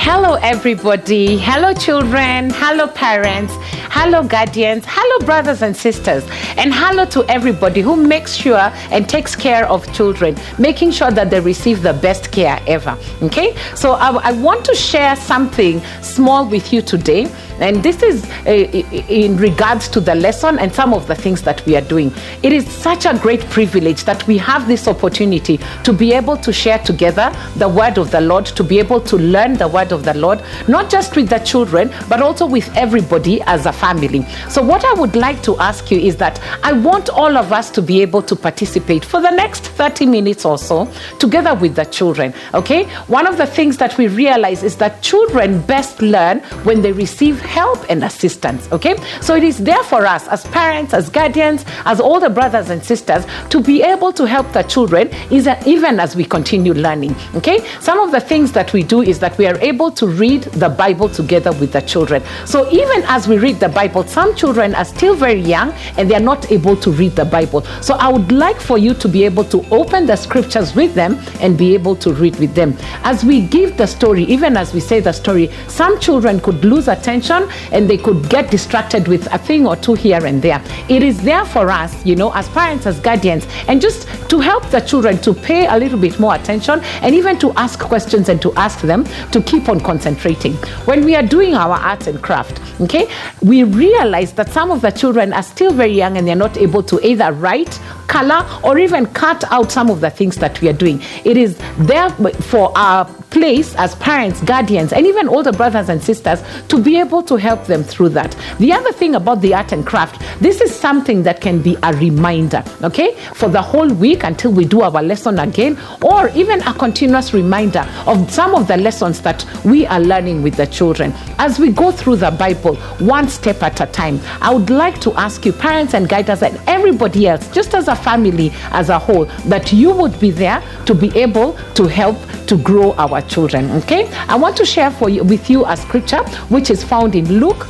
Hello, everybody. Hello, children. Hello, parents. Hello, guardians. Hello, brothers and sisters. And hello to everybody who makes sure and takes care of children, making sure that they receive the best care ever. Okay? So I want to share something small with you today. And this is in regards to the lesson and some of the things that we are doing. It is such a great privilege that we have this opportunity to be able to share together the word of the Lord, to be able to learn the word of the Lord, not just with the children, but also with everybody as a family. So what I would like to ask you is that I want all of us to be able to participate for the next 30 minutes or so together with the children. Okay? One of the things that we realize is that children best learn when they receive help and assistance. Okay, so it is there for us as parents, as guardians, as older brothers and sisters to be able to help the children even as we continue learning. Okay, some of the things that we do is that we are able to read the Bible together with the children. So even as we read the Bible, some children are still very young and they are not able to read the Bible. So I would like for you to be able to open the scriptures with them and be able to read with them. As we give the story, even as we say the story, some children could lose attention and they could get distracted with a thing or two here and there. It is there for us, as parents, as guardians, and just to help the children to pay a little bit more attention and even to ask questions and to ask them to keep on concentrating. When we are doing our arts and craft, okay, we realize that some of the children are still very young and they're not able to either write, color, or even cut out some of the things that we are doing. It is there for our place as parents, guardians, and even older brothers and sisters to be able to help them through that. The other thing about the art and craft, this is something that can be a reminder, okay, for the whole week until we do our lesson again, or even a continuous reminder of some of the lessons that we are learning with the children. As we go through the Bible, one step at a time, I would like to ask you, parents and guiders and everybody else, just as a family as a whole, that you would be there to be able to help to grow our children. Okay, I want to share with you a scripture which is found in Luke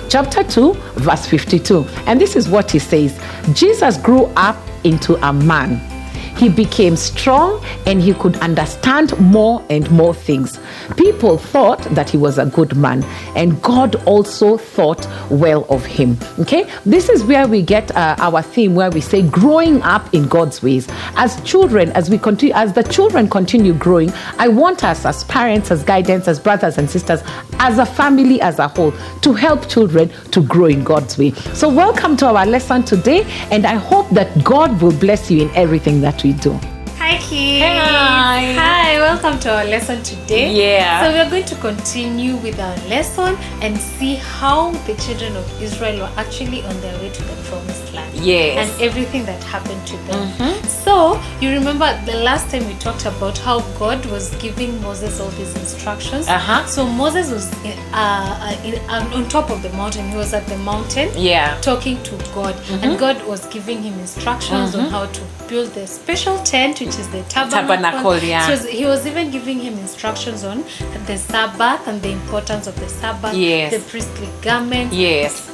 chapter 2 verse 52, and this is what he says. Jesus grew up into a man. He became strong and he could understand more and more things. People thought that he was a good man, and God also thought well of him. Okay, this is where we get our theme, where we say growing up in God's ways. As children, as the children continue growing, I want us as parents, as guidance, as brothers and sisters, as a family as a whole, to help children to grow in God's way. So welcome to our lesson today, and I hope that God will bless you in everything that we do. Hi kids. Hi, welcome to our lesson today. Yeah. So we are going to continue with our lesson and see how the children of Israel were actually on their way to the promised land. Yes. And everything that happened to them. So you remember the last time we talked about how God was giving Moses all these instructions. So Moses was on top of the mountain. He was at the mountain talking to God. And God was giving him instructions on how to build the special tent, which is the tabernacle. So he was even giving him instructions on the Sabbath and the importance of the Sabbath, the priestly garment.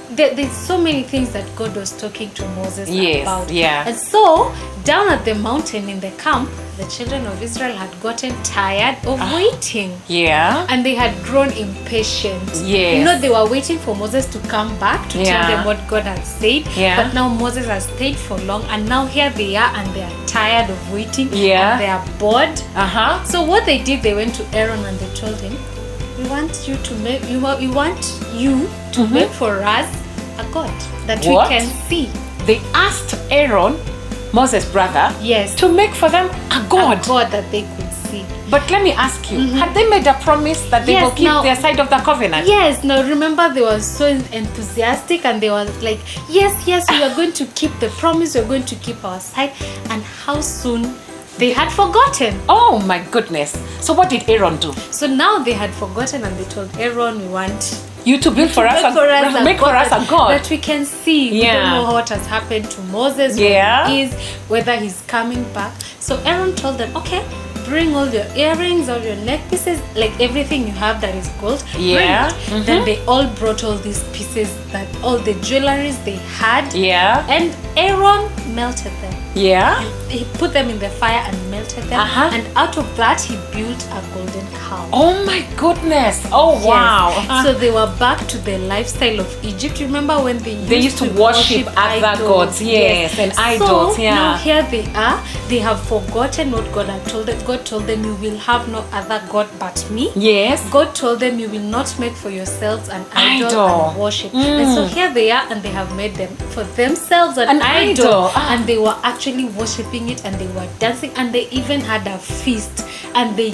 There's so many things that God was talking to Moses about. And so down at the mountain in the camp, the children of Israel had gotten tired of waiting. And they had grown impatient. They were waiting for Moses to come back to tell them what God had said. But now Moses has stayed for long, and now here they are and they are tired of waiting. And they are bored. So what they did, they went to Aaron and they told him, we want you to make make for us a god that we can see. They asked Aaron, Moses' brother, to make for them a god that they could see. But let me ask you, had they made a promise that they will keep their side of the covenant? Now remember, they were so enthusiastic and they were like, yes, we are going to keep the promise, we are going to keep our side. And how soon they had forgotten. Oh my goodness. So what did Aaron do? So now they had forgotten and they told Aaron, we want you to build for us a god that we can see. We don't know what has happened to Moses, where he is, whether he's coming back. So Aaron told them, okay, bring all your earrings, all your neck pieces, like everything you have that is gold. Then they all brought all these pieces, that all the jewelries they had. And Aaron melted them. Yeah. He put them in the fire and melted melted them, Uh-huh. and out of that he built a golden cow. Oh my goodness. Oh Yes. wow. So they were back to the lifestyle of Egypt. Remember when they used to worship other gods, yes, and idols, so yeah. now here they are. They have forgotten what God had told them. God told them, you will have no other God but me. Yes. God told them, you will not make for yourselves an idol, Idol. and worship. And so here they are, and they have made them for themselves an idol. Ah. And they were actually worshiping it, and they were dancing, and they even had a feast, and they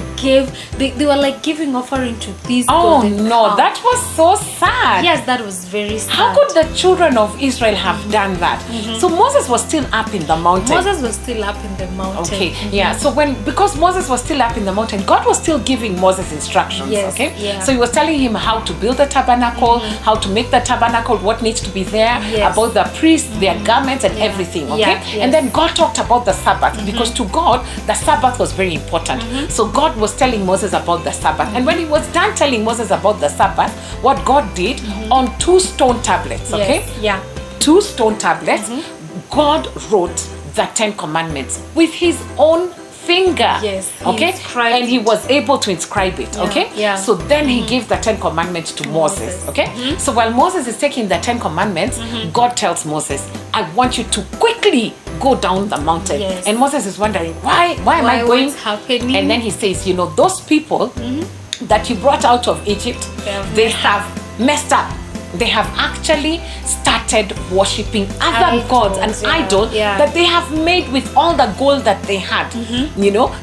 were like giving offering to these Oh golden no, cow. that was so sad. Yes, that was very sad. How could the children of Israel have done that? So Moses was still up in the mountain. Moses was still up in the mountain. Okay, yeah. So because Moses was still up in the mountain, God was still giving Moses instructions. Yes, Okay, yeah. so he was telling him how to build the tabernacle, how to make the tabernacle, what needs to be there, Yes. about the priests, their garments, and everything. Okay, Yeah, yes. and then God talked about the Sabbath because to God the Sabbath was very important. So God was telling Moses about the Sabbath, and when he was done telling Moses about the Sabbath, what God did on 2 stone tablets. Okay, Yes, yeah. 2 stone tablets, God wrote the 10 commandments with his own finger. Yes, he Okay. inscribed And he it. was able to inscribe it. Okay. yeah. So then he gave the 10 commandments to Moses. Moses. Okay. So while Moses is taking the 10 commandments, God tells Moses, I want you to quickly go down the mountain. Yes. And Moses is wondering, why am I Why, going? what's happening? And then he says, those people that you brought out of Egypt, they have messed up. They have actually started worshipping other Idols, gods, an yeah, idol yeah. that they have made with all the gold that they had.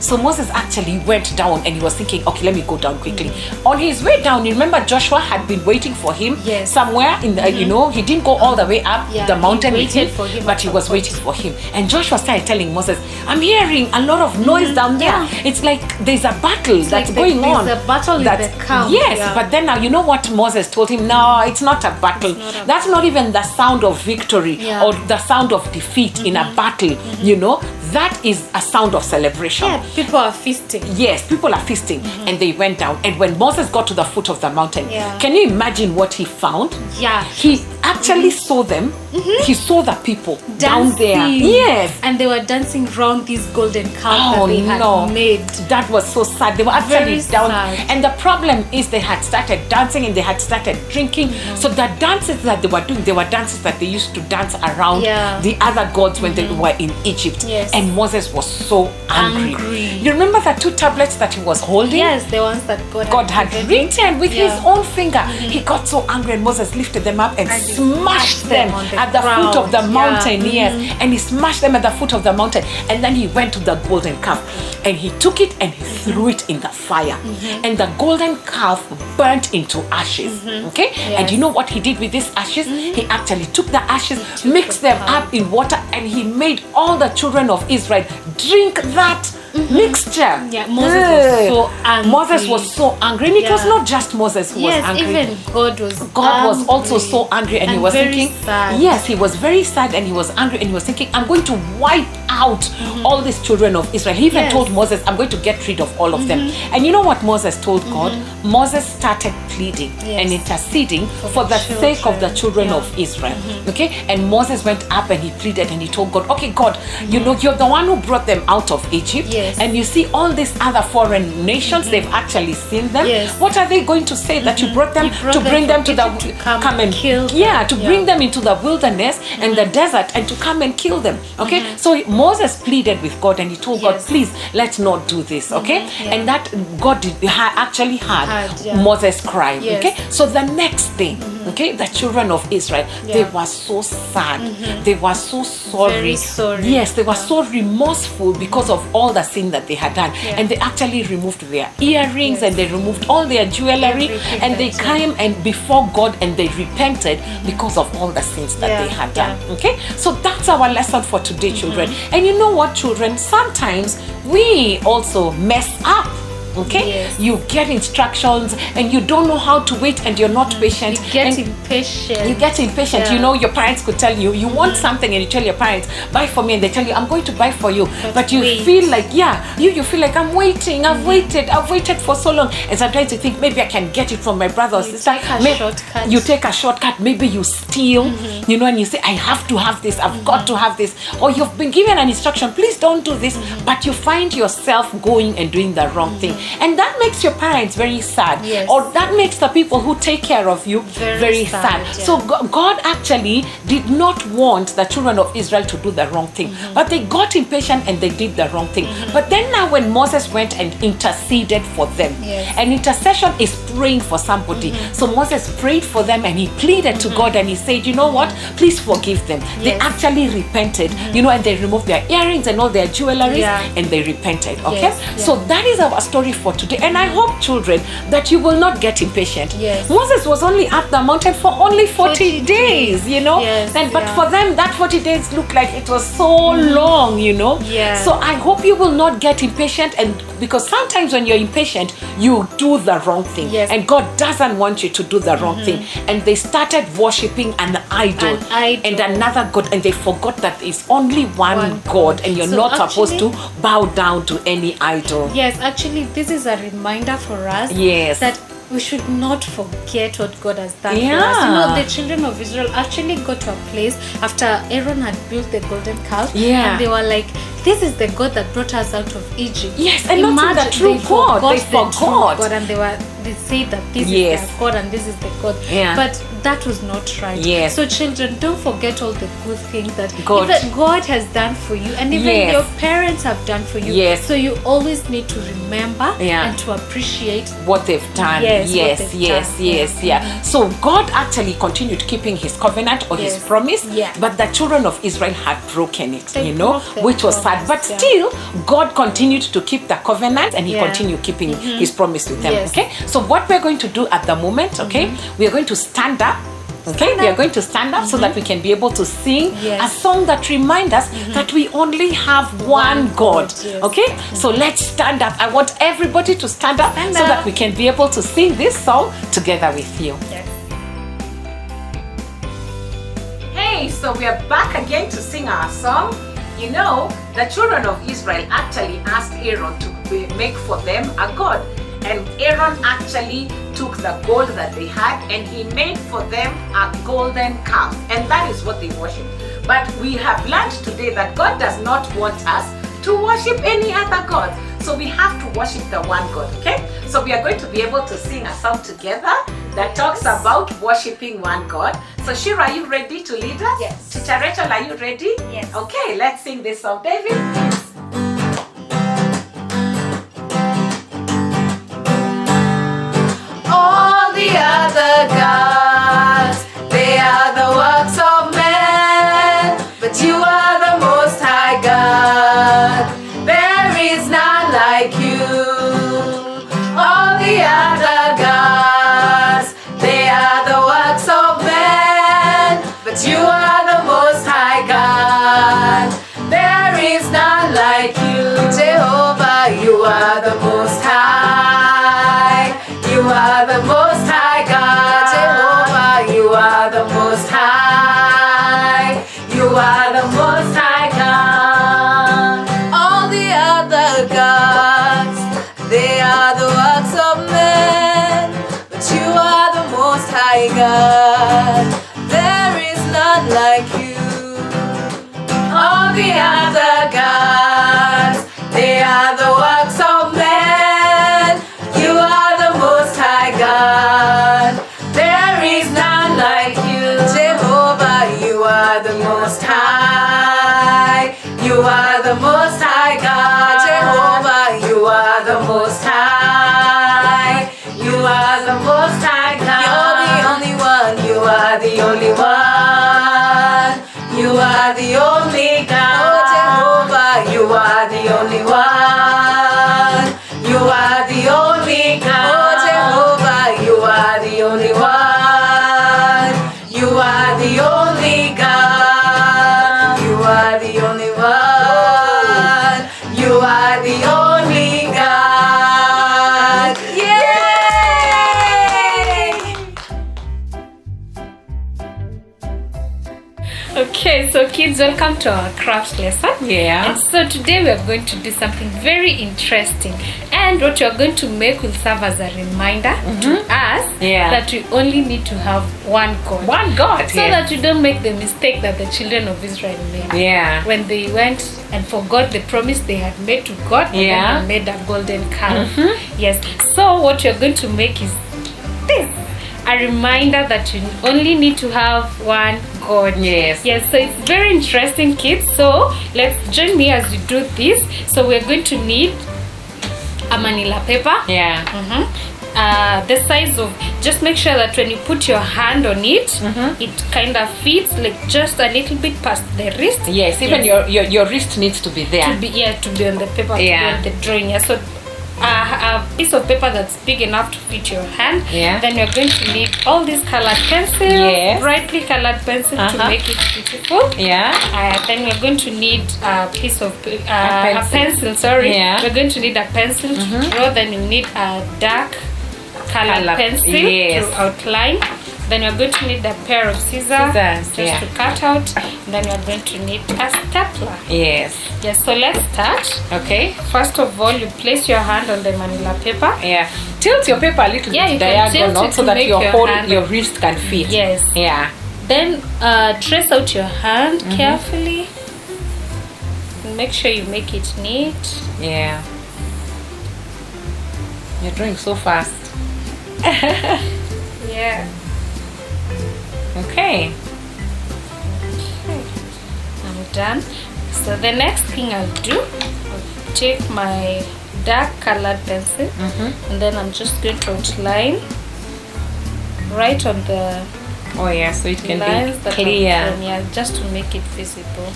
So Moses actually went down and he was thinking, okay, let me go down quickly. On his way down, you remember Joshua had been waiting for him Yes. somewhere in the, he didn't go all the way up Yeah, the mountain he with him, waited for him but at he some was point. waiting for him. And Joshua started telling Moses, I'm hearing a lot of noise down there. yeah. It's like there's a battle that's like going on. there's a battle in That's- the camp, Yes, yeah. but then now you know what Moses told him? No, it's not a battle. not a That's not even the sound of victory Yeah. or the sound of defeat in a battle. That is a sound of celebration. Yeah, people are feasting. Yes, people are feasting, and they went down. And when Moses got to the foot of the mountain, Yeah. can you imagine what he found? Yeah. He actually saw them. He saw the people down there. Dancing. Yes. And they were dancing around these golden cows Oh, that they had no. made. That was so sad. They were actually Very down. sad. And the problem is they had started dancing and they had started drinking. So the dances that they were doing, they were dances that they used to dance around Yeah. the other gods when they were in Egypt. Yes. And Moses was so angry. Angry. You remember the 2 tablets that he was holding? Yes, the ones that God had given him. written with his Yeah. own finger. He got so angry and Moses lifted them up and And he smashed them them on the at the foot of the ground. mountain. Yeah. Yes. And he smashed them at the foot of the mountain. And then he went to the golden calf and he took it and he threw it in the fire. And the golden calf burnt into ashes. Okay? And you know what he did with these ashes? He actually took the ashes, mixed them up in water, and he made all the children of Israel drink that mixture. Yeah, Moses was so angry. Moses was so angry. And it was Yeah. not just Moses who was Yes, angry. even God was God was also angry. so angry and he And was very thinking, sad. yes, he was very sad and he was angry and he was thinking, I'm going to wipe out all these children of Israel. He even Yes. told Moses, I'm going to get rid of all of them. And you know what Moses told God? Moses started pleading Yes. and interceding for the the sake of the children Yeah. of Israel. Okay? And Moses went up and he pleaded and he told God, okay, God, you're the one who brought them out of Egypt. Yes. And you see all these other foreign nations, they've actually seen them. Yes. What are they going to say that you brought them You brought to them bring them from to the Egypt to come and kill them. yeah, to Yeah. bring them into the wilderness and the desert and to come and kill them. Okay, so Moses pleaded with God and he told God, Yes. please, let's not do this. Okay, Yeah. and that God actually heard Yeah. Moses cry. Yes. Okay, so the next day, okay, the children of Israel, they Yeah. were so sad. They were so sorry. Very sorry. Yes, they were so remorseful because of all the sin that they had done, Yeah. and they actually removed their earrings Yes. and they removed all their jewelry, Everything and they that, yeah. came and before God and they repented because of all the sins that Yeah, they had yeah. done. Okay, so that's our lesson for today, children. And you know what, children, sometimes we also mess up. Okay? Yes. You get instructions and you don't know how to wait and you're not patient. You get and impatient. You get impatient. Yeah. You know, your parents could tell you, you want something and you tell your parents, buy for me, and they tell you, I'm going to buy for you. But you wait. feel like, you feel like, I'm waiting, I've waited for so long. And sometimes you think, maybe I can get it from my brother or sister. Take a shortcut. You take a shortcut, maybe you steal, you know, and you say, I have to have this, I've got to have this. Or you've been given an instruction, please don't do this, but you find yourself going and doing the wrong thing. And that makes your parents very sad. Yes. Or that makes the people who take care of you very sad. Yeah. So God actually did not want the children of Israel to do the wrong thing, but they got impatient and they did the wrong thing. But then now when Moses went and interceded for them, and intercession is praying for somebody. So Moses prayed for them and he pleaded to God and he said, you know what, please forgive them. They actually repented, you know, and they removed their earrings and all their jewelry and they repented. Okay? So that is our story for today. And I hope, children, that you will not get impatient. Moses was only at the mountain for only 40 days, you know. But for them, that 40 days looked like it was so long, you know. So I hope you will not get impatient, and because sometimes when you're impatient, you do the wrong thing. And God doesn't want you to do the wrong thing. And they started worshiping an idol and another God, and they forgot that it's only one God, and you're not supposed to bow down to any idol. Yes, actually, this is a reminder for us that we should not forget what God has done for us. You know, the children of Israel actually got to a place after Aaron had built the golden calf, and they were like, this is the God that brought us out of Egypt. And not the true God. They forgot. God, and they said that this is their God and this is the God. But that was not right. So children, don't forget all the good things that God has done for you, and even your parents have done for you. So you always need to remember and to appreciate what they've done. So God actually continued keeping his covenant or his promise, but the children of Israel had broken it, you know, which was sad. But still, God continued to keep the covenant, and he continued keeping his promise with them. Okay, so what we're going to do at the moment, we are going to stand up. We are going to stand up so that we can be able to sing a song that reminds us that we only have one God. Okay, so let's stand up. I want everybody to stand up so that we can be able to sing this song together with you. Hey, so we are back again to sing our song. You know, the children of Israel actually asked Aaron to make for them a god. And Aaron actually took the gold that they had and he made for them a golden calf. And that is what they worship. But we have learned today that God does not want us to worship any other god. So we have to worship the one God, okay? So we are going to be able to sing a song together that talks about worshiping one God. So Shira, are you ready to lead us? Yes. Tita Rachel, are you ready? Yes. Okay, let's sing this song. David, all the other gods, they are the works of man, but you are the most high God. There is none like you. All the other gods, they are the works of man, but you are the most high God. There is none like you. Jehovah, you are the most high. You are the most high God. Jehovah, you are the most high. You are the most high God. All the other gods, they are the works of men, but you are the most high God. There is none like you. All the other gods, they are the works of men. You are the most high God. There is none like you. Jehovah, you are the most high. You are the most high God. Jehovah, you are the most high. You are the most high God. You're the only one. You are the only one. You are the only God. Oh, Jehovah, you are the only one. You are the only God. Oh, Jehovah, you are the only one. You are the only God. You are the only one. You are the only God. kids, welcome to our craft lesson. Yeah. And so today we are going to do something very interesting. And what you are going to make will serve as a reminder to us that we only need to have one God. One God. So that you don't make the mistake that the children of Israel made. Yeah. When they went and forgot the promise they had made to God, and then they made a golden calf. Yes. So what you're going to make is this. A reminder that you only need to have one God. Yes. Yes, so it's very interesting, kids. So let's join me as we do this. So we're going to need a manila paper. Yeah. The size of, just make sure that when you put your hand on it, it kind of fits like just a little bit past the wrist. Yes, even your wrist needs to be there. To be on the paper, to be Yeah. on the drawing. Yeah, so a piece of paper that's big enough to fit your hand. Yeah. Then you're going to need all these colored pencils, Yes. brightly colored pencils to make it beautiful. Yeah. Then we're going to need a piece of a pencil. pencil. Sorry. Yeah. We're going to need a pencil to draw. Then you need a dark colored pencil Yes. to outline. Then you're going to need a pair of scissors just to cut out. Then you're going to need a stapler. Yes. Yes, so let's start. Okay. First of all, you place your hand on the manila paper. Yeah. Tilt your paper a little Yeah, bit you can tilt diagonal it so to that make your hand. your wrist can fit. Yes. Yeah. Then trace out your hand carefully. Make sure you make it neat. Yeah. You're drawing so fast. Yeah. Okay. I'm done. So the next thing I'll do, I'll take my dark colored pencil and then I'm just going to outline right on the Oh yeah, so it can lines be that clear. I'm drawing, yeah, just to make it visible.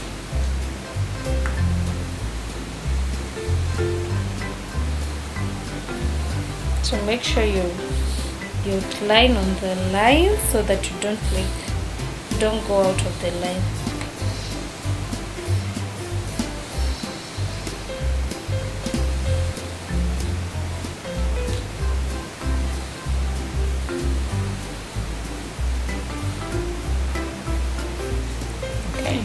So make sure you outline on the line so that you don't go out of the line. Okay.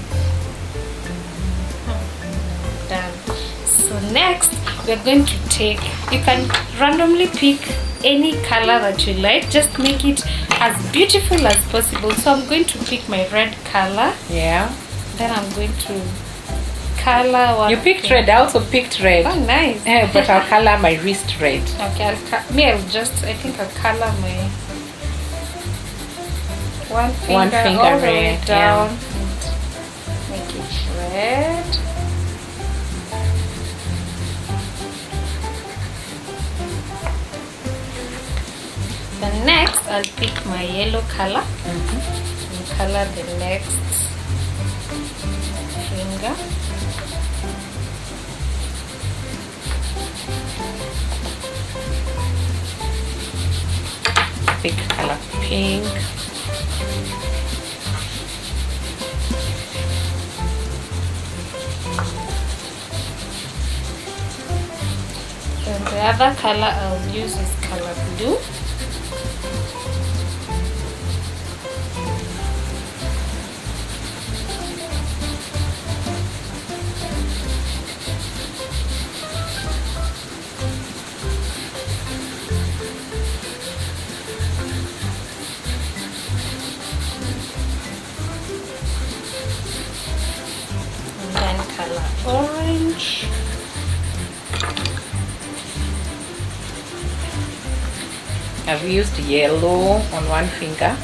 Done. So next we're going to take, you can randomly pick any color that you like, just make it as beautiful as possible. So I'm going to pick my red color. Yeah. Then I'm going to color one. You picked red. I also picked red. Oh, nice. But I'll color my wrist red. Okay, I think I'll color my one finger all the way red, down and make it red. Then next I'll pick my yellow color and color the next finger. Pick color pink. And the other color I'll use is color blue. And then color orange. I've used yellow on one finger.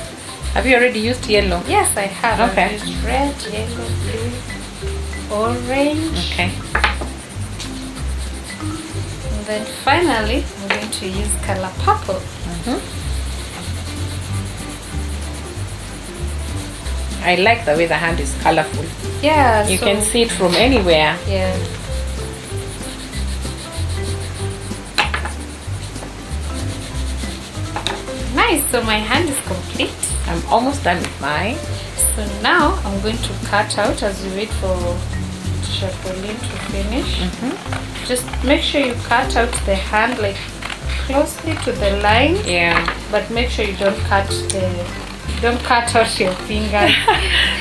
Have you already used yellow? Yes, I have. Okay. I've used red, yellow, blue, orange. Okay. And then finally, I'm going to use color purple. I like the way the hand is colorful. Yeah, You so- can see it from anywhere. Yeah. Nice. So my hand is complete. I'm almost done with mine. So now I'm going to cut out as we wait for Chapolin to finish. Just make sure you cut out the hand like closely to the line, Yeah. but make sure you don't cut the Don't cut out your fingers.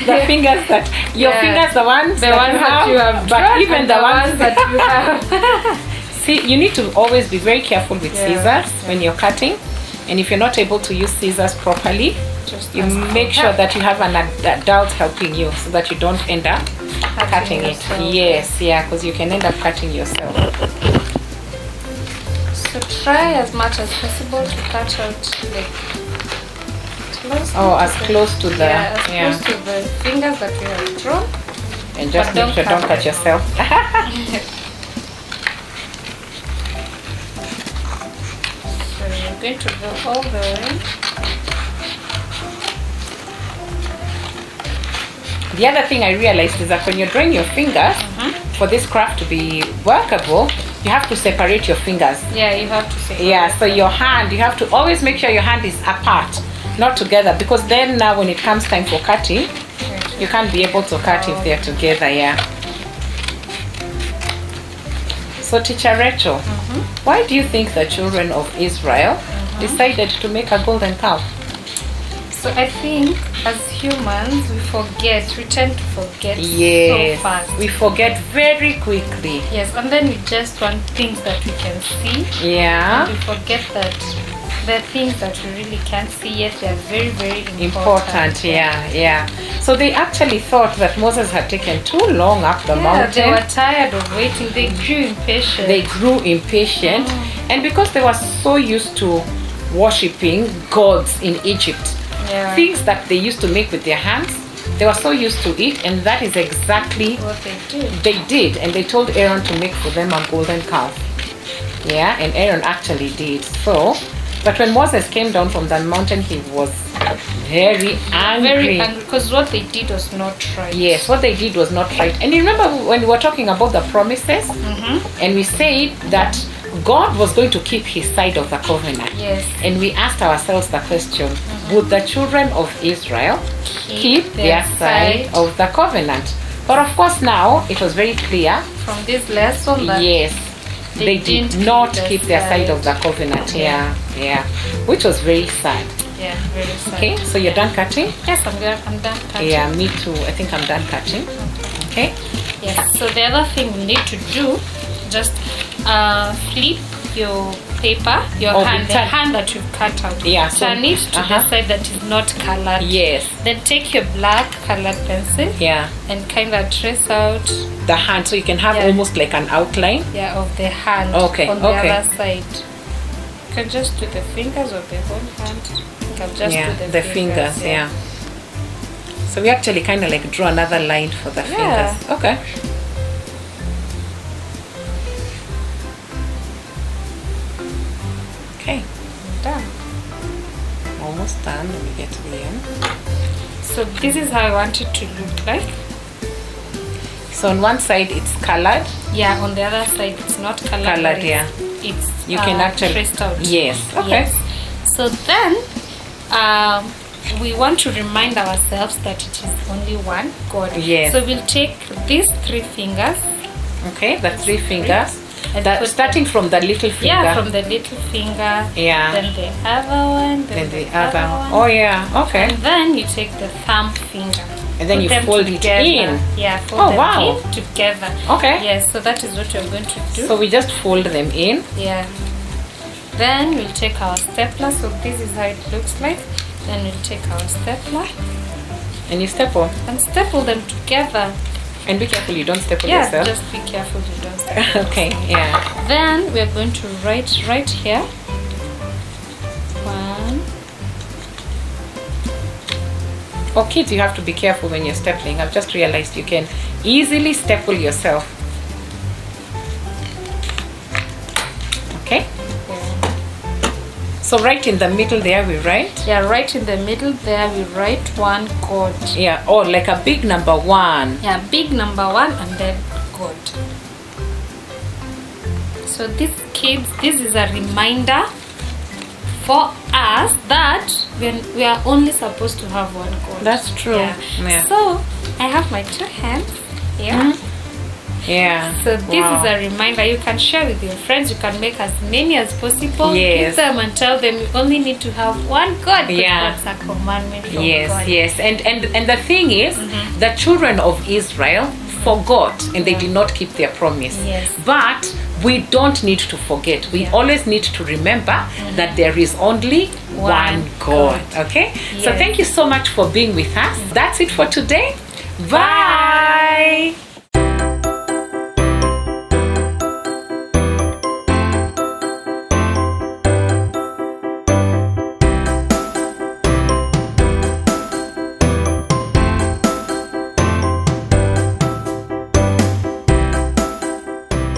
The fingers that your fingers, the ones that you have, but drawn, even and the ones that you have. See, you need to always be very careful with scissors when you're cutting, and if you're not able to use scissors properly, Just you ask make for sure help. that you have an adult helping you, so that you don't end up cutting it. yourself. Yes, yeah, because you can end up cutting yourself. So try as much as possible to cut out like close. As close to the as close to the fingers that you have drawn. and just but make sure don't don't cut cut yourself. So you're going to go all the way. The other thing I realized is that when you're drawing your fingers, for this craft to be workable, you have to separate your fingers. Yeah, you have to say. Yeah, so your hand, you have to always make sure your hand is apart, not together, because then now when it comes time for cutting, you can't be able to cut if they're together. Yeah. So Teacher Rachel, why do you think the children of Israel decided to make a golden calf? So I think as humans we tend to forget Yes, so fast. we forget very quickly. Yes, and then we just want things that we can see. Yeah. We forget that the things that we really can't see yet, they're very, very Important, yeah. So they actually thought that Moses had taken too long up the They mountain. were tired of waiting. They grew impatient. They grew impatient, and because they were so used to worshipping gods in Egypt, things that they used to make with their hands, they were so used to it, and that is exactly what they did. they did. And they told Aaron to make for them a golden calf. Yeah, and Aaron actually did. So, but when Moses came down from that mountain, he was very angry. Very angry because what they did was not right. Yes, what they did was not right. And you remember when we were talking about the promises, and we said that God was going to keep his side of the covenant. Yes. And we asked ourselves the question, would the children of Israel keep their side of the covenant? But of course now it was very clear. From this lesson that Yes, they did didn't not keep keep their their side side. of the covenant. Yeah. Which was very sad. yeah, very sad. Okay, so you're done cutting? Yes, I'm done cutting. Yeah, me too. I think I'm done cutting. Okay. Yes. So the other thing we need to do, just flip your paper, your hand, the turn- hand that you've cut out. Yeah, so- Turn it to the side that is not colored. Yes. Then take your black colored pencil Yeah. and kind of trace out The hand, so you can have almost like an outline. of the hand Okay, on the okay. other side. You can just do the fingers of the whole hand. You can just do the fingers. Yeah. So we actually kind of like draw another line for the fingers. Okay. Okay. Done. Almost done. Let me get to the end. So this is how I want it to look like. So on one side it's colored. Yeah, on the other side it's not colored. Colored, but yeah. It's You can actually traced out. Yes. Okay. Yes. So then we want to remind ourselves that it is only one God. Yes. So we'll take these 3 fingers. Okay, the 3 fingers. And That put starting from the little finger. Yeah, from the little finger. Yeah. Then the other one. Then the other one. Oh yeah. Okay. And then you take the thumb finger. And then Put you them fold it together. in. Yeah, fold Oh, them wow. in together. Okay. Yes, so that is what we're going to do. So we just fold them in. Yeah. Then we'll take our stapler. So this is how it looks like. Then we'll take our stapler And you staple. and staple them together. And be careful you don't staple Yeah, yourself. just be careful you don't staple. Okay, yeah. Then we're going to write right here. 1. For kids, you have to be careful when you're stapling. I've just realized you can easily staple yourself. Okay? So right in the middle there we write. Yeah, right in the middle there we write 1 God. Yeah, or like a big number 1. Yeah, big number 1 and then God. So this kids, this is a reminder for us that we are only supposed to have 1 God. That's true. Yeah. Yeah. So I have my 2 hands here. Yeah. So this Wow. is a reminder. You can share with your friends. You can make as many as possible. Yes. Give them and tell them you only need to have one God. Because Yeah. that's a commandment from Yes, God. yes. And the thing is, the children of Israel forgot and they did not keep their promise. Yes. But we don't need to forget. We Yeah. always need to remember that there is only one God. Okay? So Yes. thank you so much for being with us. That's it for today. Bye.